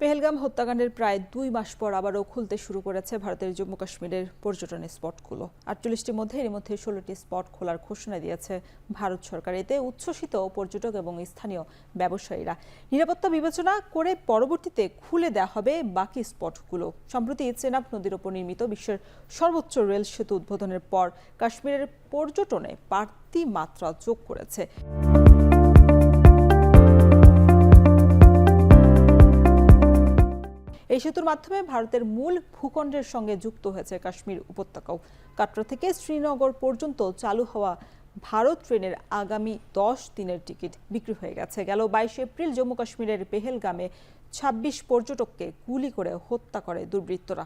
পেহেলগাম হত্যাকাণ্ডের প্রায় ২ মাস পর আবারও খুলতে শুরু করেছে ভারতের জম্মু কাশ্মীরের পর্যটন স্পটগুলো। ৪৮টির মধ্যে এর মধ্যে ১৬টি স্পট খোলার ঘোষণা দিয়েছে ভারত সরকার। এতে উচ্ছ্বসিত পর্যটক এবং স্থানীয় ব্যবসায়ীরা। নিরাপত্তা বিবেচনা করে পরবর্তীতে খুলে দেওয়া হবে বাকি স্পটগুলো। সম্প্রতি চেনাব নদীর ওপর নির্মিত বিশ্বের সর্বোচ্চ রেল সেতু উদ্বোধনের পর কাশ্মীরের পর্যটনে বাড়তি মাত্রা যোগ করেছে। এই সেতুর মাধ্যমে ভারতের মূল ভূখণ্ডের সঙ্গে যুক্ত হয়েছে কাশ্মীর উপত্যকাও। কাটরা থেকে শ্রীনগর পর্যন্ত চালু হওয়া ভারত ট্রেনের আগামী ১০ দিনের টিকিট বিক্রি হয়ে গেছে। গেল ২২ এপ্রিল জম্মু কাশ্মীরের পেহেলগামে ২৬ পর্যটককে গুলি করে হত্যা করে দুর্বৃত্তরা।